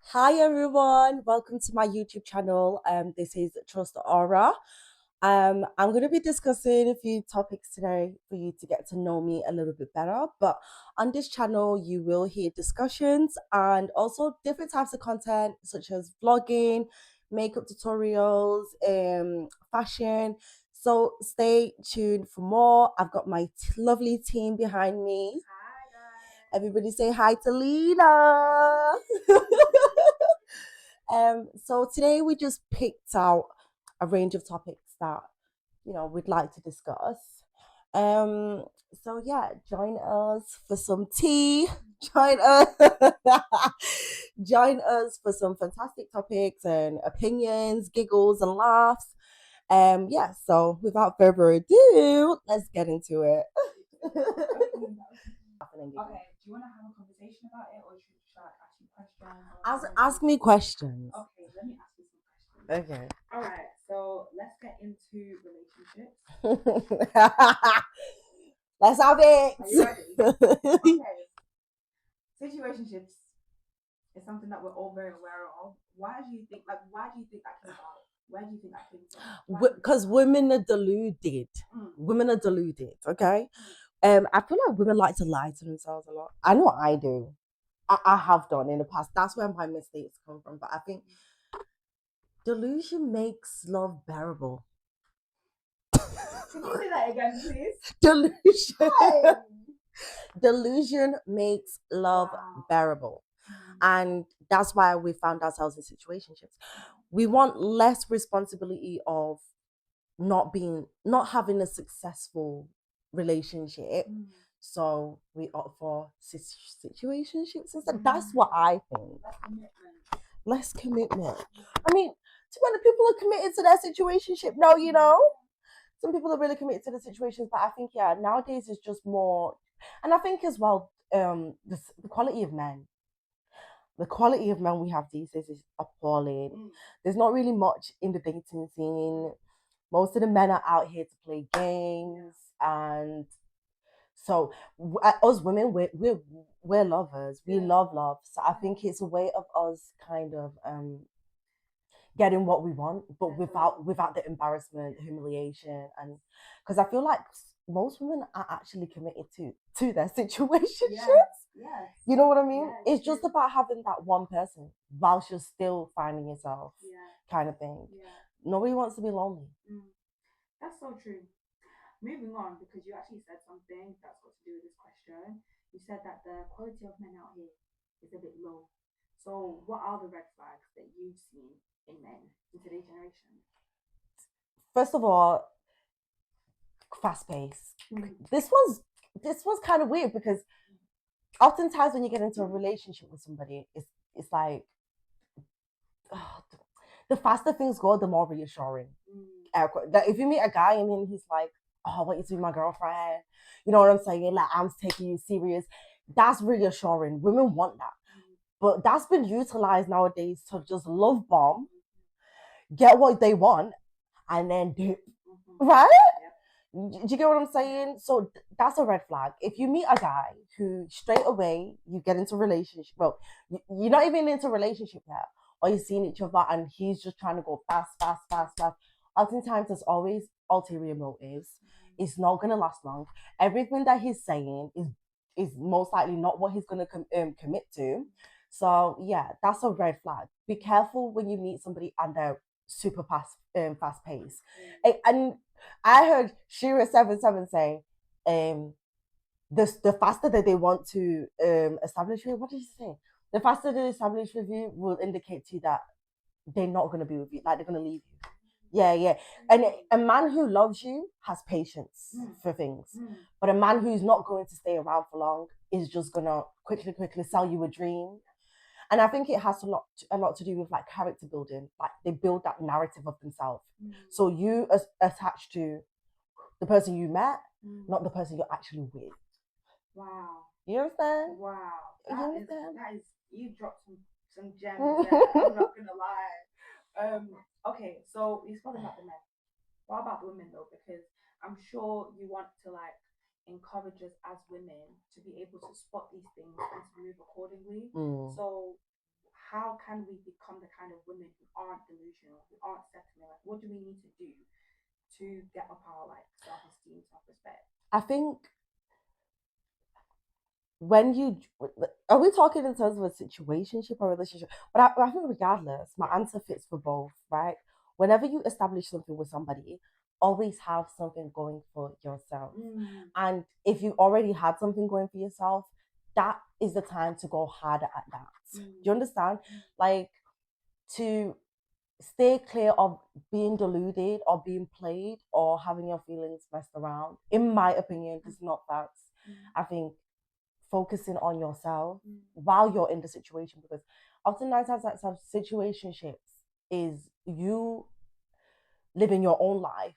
Hi everyone, welcome to my YouTube channel. This is Trust Aura. I'm going to be discussing a few topics today for you to get to know me a little bit better. But on this channel, you will hear discussions and also different types of content such as vlogging, makeup tutorials, fashion. So stay tuned for more. I've got my lovely team behind me. Everybody say hi to Lina. So today we just picked out a range of topics that we'd like to discuss. Um, so yeah, join us for some tea. Join us, join us for some fantastic topics and opinions, giggles and laughs. Yeah. So without further ado, let's get into it. Okay, do you want to have a conversation about it, or should I ask you questions? Ask me questions. Okay, let me ask you some questions. Okay. All right, so let's get into relationships. Let's have it. Are you ready? Okay, situationships is something that we're all very aware of. Why do you think? Why do you think that came about? Where do you think that came from? Because women are deluded. Women are deluded. Okay. I feel like women like to lie to themselves a lot. I know I do. I have done in the past. That's where my mistakes come from. But I think delusion makes love bearable. Can you say that again, please? Delusion. Hey. Delusion makes love bearable. And that's why we found ourselves in situationships. We want less responsibility of not having a successful relationship. So we opt for situationships instead. That's what I think. Less commitment. I mean, too many people are committed to their situationship. No, some people are really committed to the situations, but I think nowadays it's just more, and I think as well, the quality of men. The quality of men we have these days is appalling. There's not really much in the dating scene. Most of the men are out here to play games, and so us women, we're lovers. We love. So I think it's a way of us kind of getting what we want, but without the embarrassment, humiliation, and because I feel like most women are actually committed to their situationships. Yes. You know what I mean? It's just about having that one person whilst you're still finding yourself, kind of thing. Nobody wants to be lonely. That's so true. Moving on, because you actually said something that's got to do with this question. You said that the quality of men out here is a bit low. So, what are the red flags that you've seen in men in today's generation? First of all, fast pace. This was kind of weird because oftentimes when you get into a relationship with somebody, it's like the faster things go, the more reassuring. If you meet a guy and then he's like, "Oh, I want you to be my girlfriend," you know what I'm saying? Like, I'm taking you serious. That's reassuring. Women want that, but that's been utilized nowadays to just love bomb, get what they want, and then do right. Do you get what I'm saying? So that's a red flag. If you meet a guy who straight away you get into a relationship, well, you're not even into a relationship yet, or you're seeing each other and he's just trying to go fast, fast, fast, fast. Oftentimes, there's always ulterior motives. It's not gonna last long. Everything that he's saying is most likely not what he's gonna commit to. So yeah, that's a red flag. Be careful when you meet somebody and they're super fast pace. And I heard Shira 77 say, the faster that they want to establish with, what did you say? The faster they establish with you will indicate to you that they're not going to be with you, like they're going to leave you. Yeah. And a man who loves you has patience for things, but a man who's not going to stay around for long is just going to quickly sell you a dream. And I think it has a lot to do with like character building. Like they build that narrative of themselves. So you attach to the person you met, not the person you're actually with. Wow. You understand? Wow. You understand? That is you dropped some gems there. I'm not gonna lie. Okay, so you spoke about the men. What about the women though? Because I'm sure you want to like encourage us as women to be able to spot these things and to move accordingly. So how can can we become the kind of women who aren't delusional, who aren't settling? Like, what do we need to do to get up our like self-esteem, self-respect? I think when you are we talking in terms of a situationship or relationship? But I think regardless, my answer fits for both, right? Whenever you establish something with somebody, always have something going for yourself. And if you already had something going for yourself, that is the time to go harder at that. Do you understand? Like, to stay clear of being deluded or being played or having your feelings messed around. In my opinion, this is not facts. I think focusing on yourself while you're in the situation, because often nine times out of situationships is you living your own life,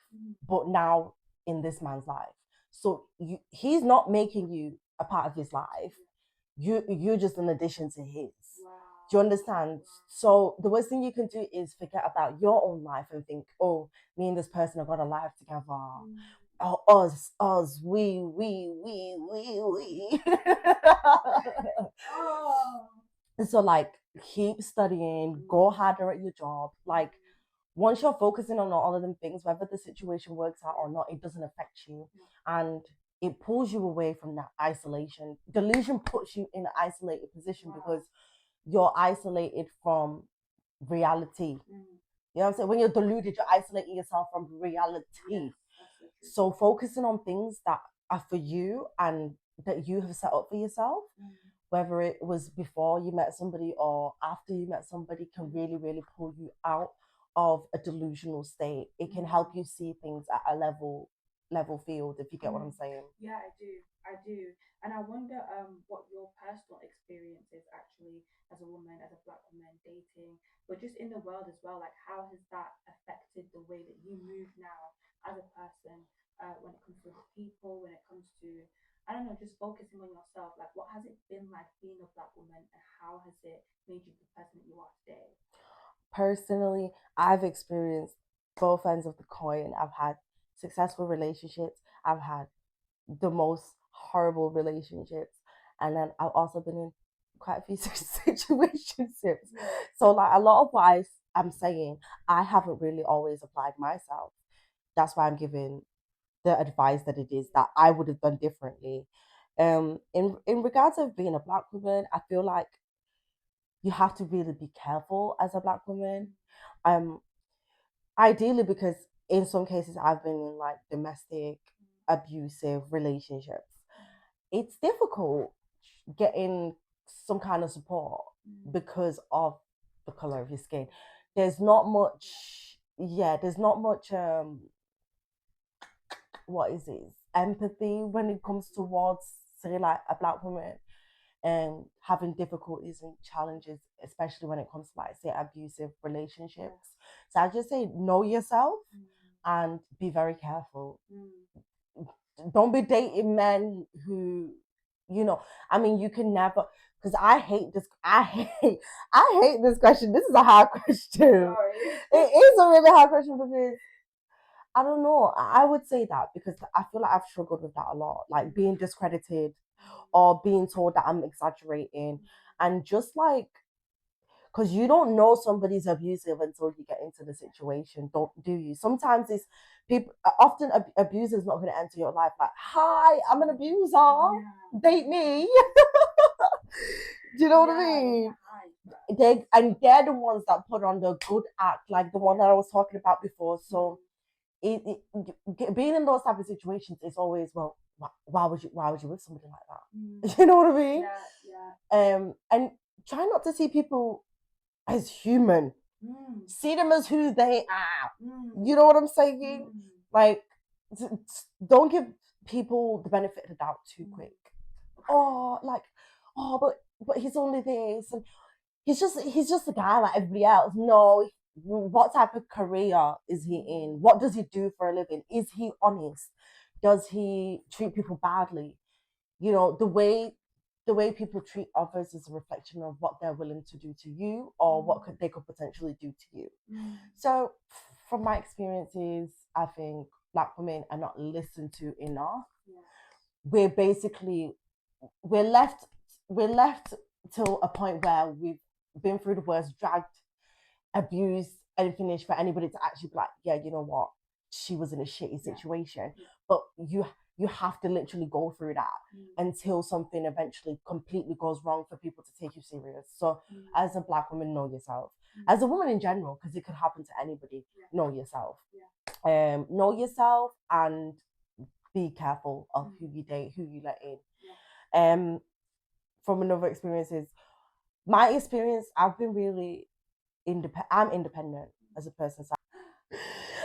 but now in this man's life. So he's not making you a part of his life. You're just an addition to his. Wow. Do you understand? So the worst thing you can do is forget about your own life and think, oh, me and this person have got a life together. Oh, us, we. Oh. So like, keep studying, go harder at your job. Like, once you're focusing on all of them things, whether the situation works out or not, it doesn't affect you. And it pulls you away from that isolation. Delusion puts you in an isolated position because you're isolated from reality. You know what I'm saying? When you're deluded, you're isolating yourself from reality. So focusing on things that are for you and that you have set up for yourself, whether it was before you met somebody or after you met somebody, can really, really pull you out of a delusional state. It can help you see things at a level field, if you get what I'm saying. Yeah, I do. And I wonder what your personal experience is actually as a woman, as a black woman dating, but just in the world as well. Like, how has that affected the way that you move now as a person, when it comes to people, when it comes to, I don't know, just focusing on yourself? Like, what has it been like being a black woman, and how has it made you the person that you are today? Personally, I've experienced both ends of the coin. I've had successful relationships, I've had the most horrible relationships, and then I've also been in quite a few situationships. So like, a lot of what I'm saying, I haven't really always applied myself. That's why I'm giving the advice that it is that I would have done differently. In regards of being a black woman, I feel like you have to really be careful as a black woman. Ideally, because in some cases I've been in like domestic abusive relationships. It's difficult getting some kind of support because of the color of your skin. There's not much, there's not much what is it? Empathy when it comes towards, say, like a black woman and having difficulties and challenges, especially when it comes to, like, say, abusive relationships. So I just say, know yourself and be very careful. Don't be dating men who, I mean, you can never, because I hate this question. This is a hard question. It is a really hard question because I don't know. I would say that because I feel like I've struggled with that a lot, like being discredited or being told that I'm exaggerating, and just like, because you don't know somebody's abusive until you get into the situation, don't do you? Sometimes it's people. Often abusers not going to enter your life like, "Hi, I'm an abuser. Date me." Do you know what I mean? They're the ones that put on the good act, like the one that I was talking about before. So being in those type of situations is always, well, why would you with somebody like that? You know what I mean? And try not to see people as human. See them as who they are. You know what I'm saying? Like, don't give people the benefit of the doubt too quick. Oh, like, oh, but he's only this, and he's just a guy like everybody else. No, what type of career is he in? What does he do for a living? Is he honest? Does he treat people badly? The way people treat others is a reflection of what they're willing to do to you or what they could potentially do to you. So from my experiences, I think black women are not listened to enough. We're basically we're left till a point where been through the worst, dragged, abused, and finished for anybody to actually be like, yeah, you know what, she was in a shitty situation. Yeah. But you have to literally go through that until something eventually completely goes wrong for people to take you serious. So as a black woman, know yourself. As a woman in general, because it could happen to anybody, know yourself. Know yourself and be careful of who you date, who you let in. From another experiences, my experience, I've been really independent. I'm independent as a person. So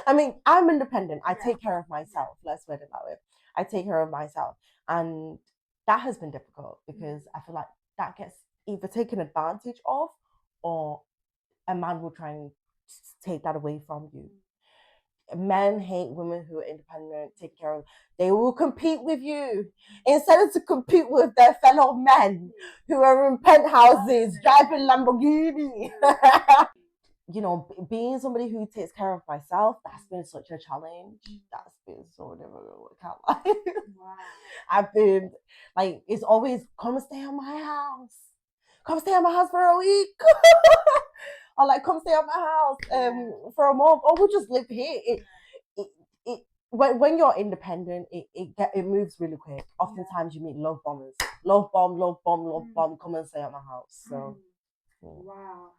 I mean, I'm independent. I take care of myself. Let's put it that way. I take care of myself, and that has been difficult because I feel like that gets either taken advantage of, or a man will try and take that away from you. Men hate women who are independent, take care of. They will compete with you instead of to compete with their fellow men who are in penthouses driving Lamborghini. You know, being somebody who takes care of myself, that's been such a challenge. That's been so difficult. I can't lie. Wow. I've been like, it's always come stay at my house. Come stay at my house for a week. Or like, come stay at my house for a month. Or we'll just live here. It when you're independent, it moves really quick. Oftentimes you meet love bombers. Love bomb, love bomb, love bomb, come and stay at my house. So wow.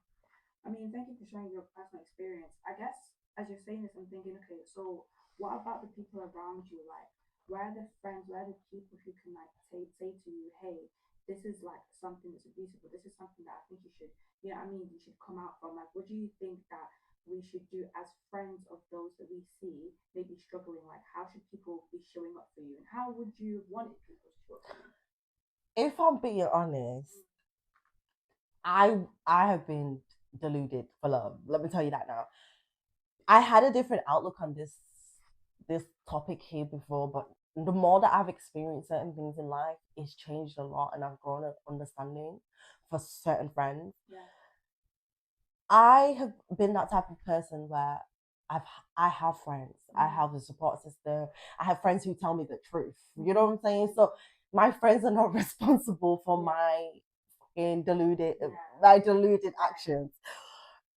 I mean, thank you for sharing your personal experience. I guess as you're saying this, I'm thinking, okay, so what about the people around you? Like, where are the friends, where are the people who can like say to you, hey, this is like something that's abusive, but this is something that I think you should, you know what I mean, you should come out from. Like, what do you think that we should do as friends of those that we see maybe struggling? Like, how should people be showing up for you? And how would you want people to show up for you? if I'm being honest, I have been deluded for love. Let me tell you that now. I had a different outlook on this topic here before, but the more that I've experienced certain things in life, it's changed a lot, and I've grown an understanding for certain friends. Yeah. I have been that type of person where I've I have friends, I have a support system, I have friends who tell me the truth. You know what I'm saying? So my friends are not responsible for my deluded actions.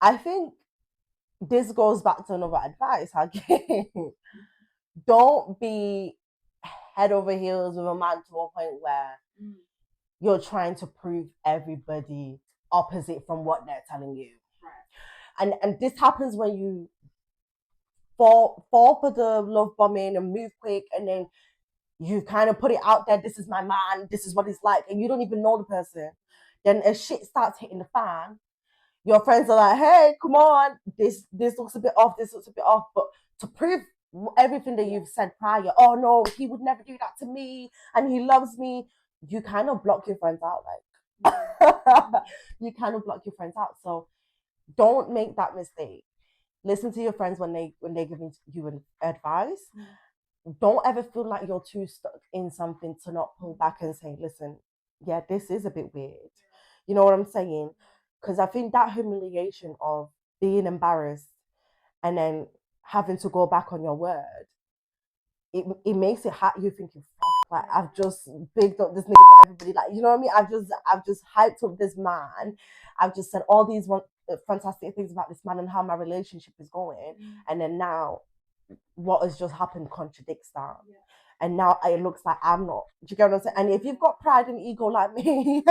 I think this goes back to another advice I gave. Don't be head over heels with a man to a point where you're trying to prove everybody opposite from what they're telling you. Right. And this happens when you fall for the love bombing and move quick, and then you kind of put it out there, this is my man, this is what he's like, and you don't even know the person. Then as shit starts hitting the fan, your friends are like, hey, come on, this looks a bit off, this looks a bit off. But to prove everything that you've said prior, oh no, he would never do that to me, and he loves me, you kind of block your friends out. Like, you kind of block your friends out. So don't make that mistake. Listen to your friends when they're giving you an advice. Don't ever feel like you're too stuck in something to not pull back and say, listen, yeah, this is a bit weird. You know what I'm saying? Because I think that humiliation of being embarrassed and then having to go back on your word, it makes it hard. You thinking, fuck, like I've just bigged up this nigga to everybody. Like, you know what I mean? I've just hyped up this man. I've just said all these fantastic things about this man and how my relationship is going. And then now what has just happened contradicts that. Yeah. And now it looks like I'm not. Do you get what I'm saying? And if you've got pride and ego like me,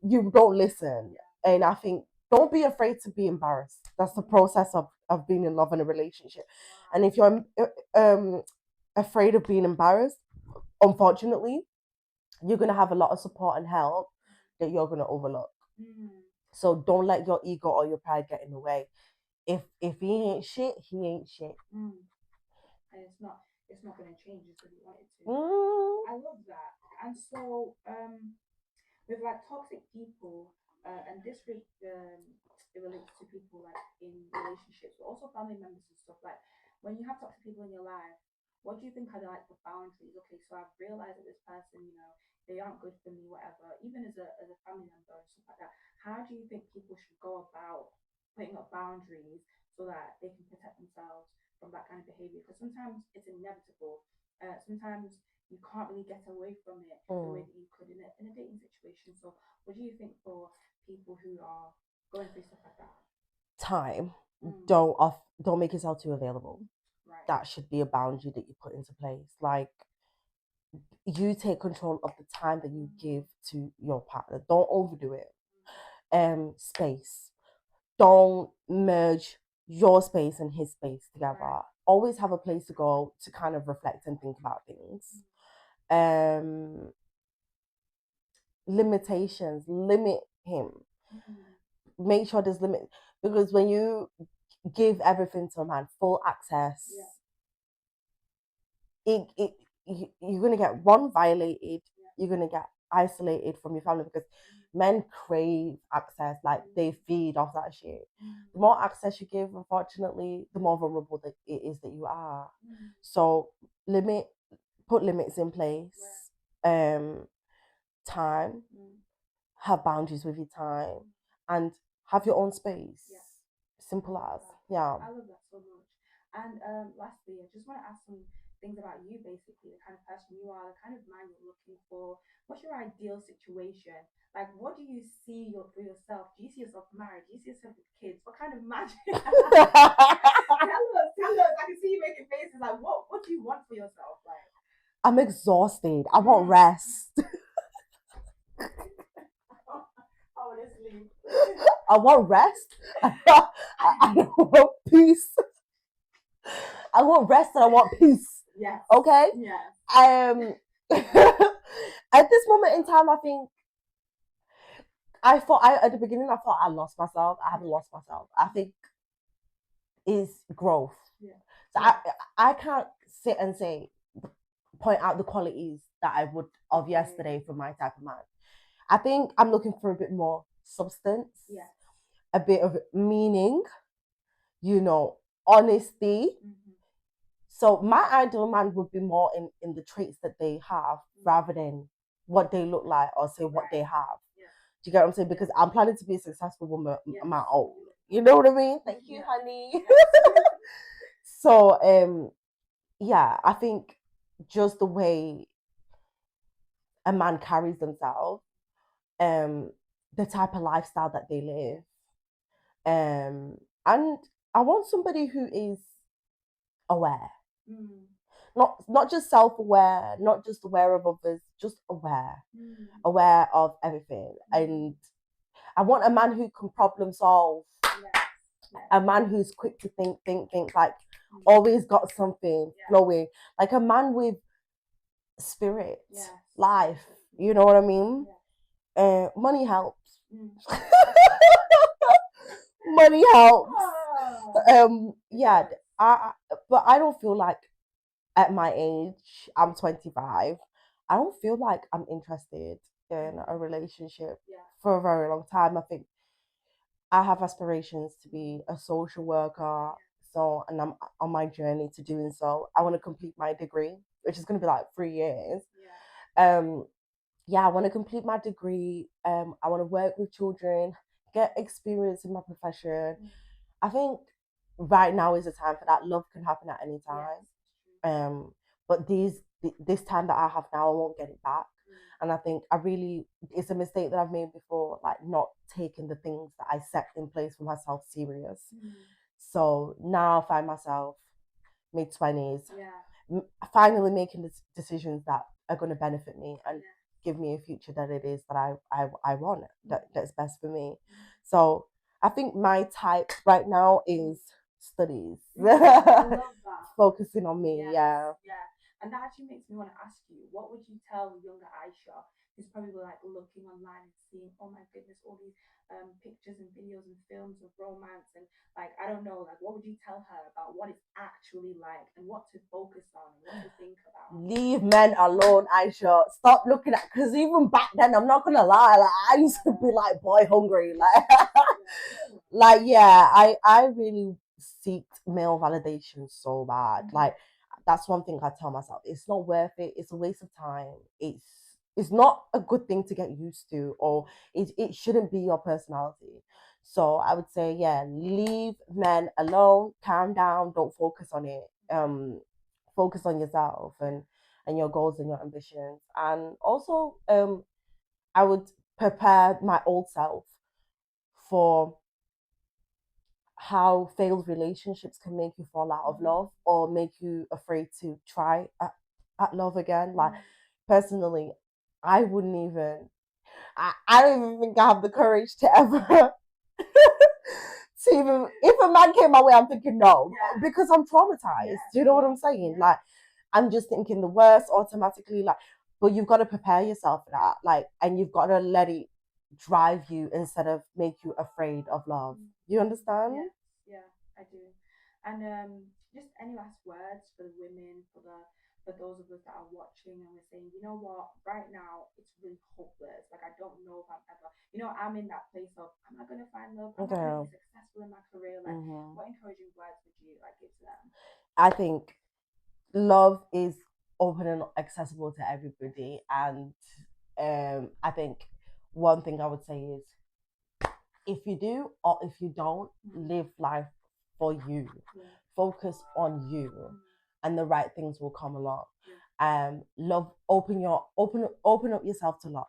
you don't listen. And I think don't be afraid to be embarrassed. That's the process of being in love and a relationship. And if you're afraid of being embarrassed, unfortunately, you're gonna have a lot of support and help that you're gonna overlook. So don't let your ego or your pride get in the way. If he ain't shit, he ain't shit. And it's not going to change just because you want it to. I love that. And so with like toxic people, and this it relates to people like in relationships, but also family members and stuff. Like when you have toxic people in your life, what do you think are like the boundaries? Okay, so I've realized that this person, you know, they aren't good for me, whatever. Even as a family member and stuff like that, how do you think people should go about putting up boundaries so that they can protect themselves from that kind of behavior? Because sometimes it's inevitable. Sometimes you can't really get away from it the way that you could in a dating situation. So, what do you think for people who are going through stuff like that? Time. Mm, Don't make yourself too available. right. That should be a boundary that you put into place. Like, you take control of the time that you give to your partner. Don't overdo it. Space. Don't merge your space and his space together. Right. Always have a place to go to kind of reflect and think about things. Um, Limitations. Limit him. Mm, Make sure there's limit, because when you give everything to a man, full access, yeah. it you're gonna get one violated. Yeah. You're gonna get isolated from your family, because men crave access, like they feed off that shit. The more access you give, unfortunately, the more vulnerable that it is that you are. So limit, put limits in place. Time, have boundaries with your time, and have your own space. Yeah. Simple I love as, that. yeah. I love that so much. And lastly, I just want to ask some things about you, basically, the kind of person you are, the kind of man you're looking for. What's your ideal situation? Like, what do you see for yourself? Do you see yourself married? Do you see yourself with kids? What kind of man? Tell us. I can see you making faces. Like, what do you want for yourself? Like, I'm exhausted. I want rest. honestly. I want rest. I want peace. I want rest and I want peace. Yes. Okay? Yes. At this moment in time, I think at the beginning I thought I lost myself. I haven't lost myself. I think it's growth. Yeah. So Yeah. I can't sit and say, point out the qualities that I would of yesterday for my type of man. I think I'm looking for a bit more substance, Yeah. a bit of meaning, honesty. So my ideal man would be more in the traits that they have, rather than what they look like or say what they have. Yeah. Do you get what I'm saying? Because I'm planning to be a successful woman Yes. my own. You know what I mean? Thank you, Yeah. honey. So yeah, I think just the way a man carries themselves, um, the type of lifestyle that they live, and I want somebody who is aware, not just self-aware, not just aware of others, just aware of everything. And I want a man who can problem solve, a man who's quick to think, like always got something flowing, like a man with spirit, life. You know what I mean? Money helps. Money helps. Yeah. But I don't feel like at my age, I'm 25. I don't feel like I'm interested in a relationship for a very long time. I think I have aspirations to be a social worker. So, and I'm on my journey to doing so. I want to complete my degree, which is going to be like 3 years. Um, yeah, I want to complete my degree. I want to work with children, get experience in my profession. I think right now is the time for that. Love can happen at any time. But this time that I have now, I won't get it back. And I think it's a mistake that I've made before, like not taking the things that I set in place for myself serious. So now I find myself mid-20s, finally making the decisions that are going to benefit me and give me a future that it is that I want, that's best for me. So I think my type right now is studies. I love that. Focusing on me, Yes, yeah. yeah. And that actually makes me want to ask you, what would you tell younger Aisha who's probably like looking online and seeing, oh my goodness, all these pictures and videos and films of romance and like I don't know, like what would you tell her about what it's actually like and what to focus on and what to think about? Leave men alone, Aisha. Stop looking at, because even back then, I'm not gonna lie, like I used to be like boy hungry, like like yeah, I really seeked male validation so bad. Like that's one thing I tell myself. It's not worth it. It's a waste of time. It's not a good thing to get used to, or it shouldn't be your personality. So I would say, yeah, leave men alone, calm down, don't focus on it. Focus on yourself and your goals and your ambitions. And also, I would prepare my old self for how failed relationships can make you fall out of love or make you afraid to try at love again. Like personally, I wouldn't even I don't even think I have the courage to ever to even if a man came my way, I'm thinking no. Because I'm traumatized. Do you know what I'm saying? Like I'm just thinking the worst automatically, like, but you've got to prepare yourself for that, like, and you've got to let it drive you instead of make you afraid of love. You understand? Yeah, I do. And just any last words for the women, for those of us that are watching and we're saying, you know what, right now it's really hopeless. Like I don't know if I'm ever, I'm in that place of, am I gonna find love? Am I gonna Okay. be successful in my career? Like, what encouraging words would you like give to them? I think love is open and accessible to everybody, and I think one thing I would say is if you do or if you don't, live life for you. Focus on you, and the right things will come along. Love, open up yourself to love.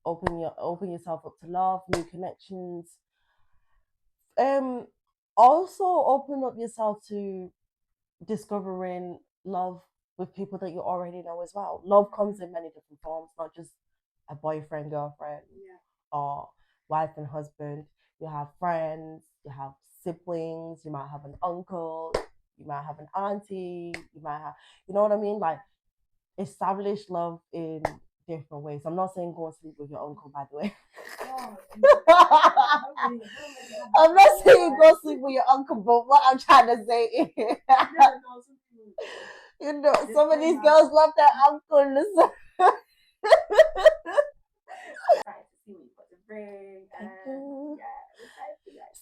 Open yourself up to love, new connections. Um, Also open up yourself to discovering love with people that you already know as well. Love comes in many different forms, not just a boyfriend, girlfriend, or wife and husband. You have friends, you have siblings, you might have an uncle, you might have an auntie, you might have, you know what I mean? Like, establish love in different ways. I'm not saying go and sleep with your uncle, by the way. I'm not saying go sleep with your uncle, but what I'm trying to say is, some of these girls love their uncle.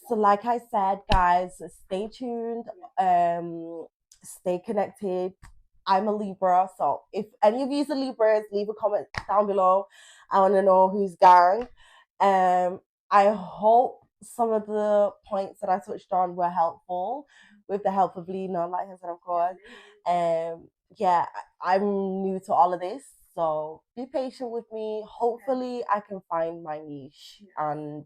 So, like I said, guys, stay tuned. Stay connected. I'm a Libra, so if any of you are Libras, leave a comment down below. I want to know who's gang. Um, I hope some of the points that I touched on were helpful with the help of Lina, like I said, of course. Yeah, I'm new to all of this, so be patient with me. Hopefully, I can find my niche and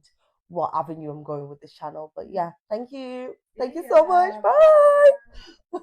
what avenue I'm going with this channel. But yeah, thank you. Thank you so much. Bye.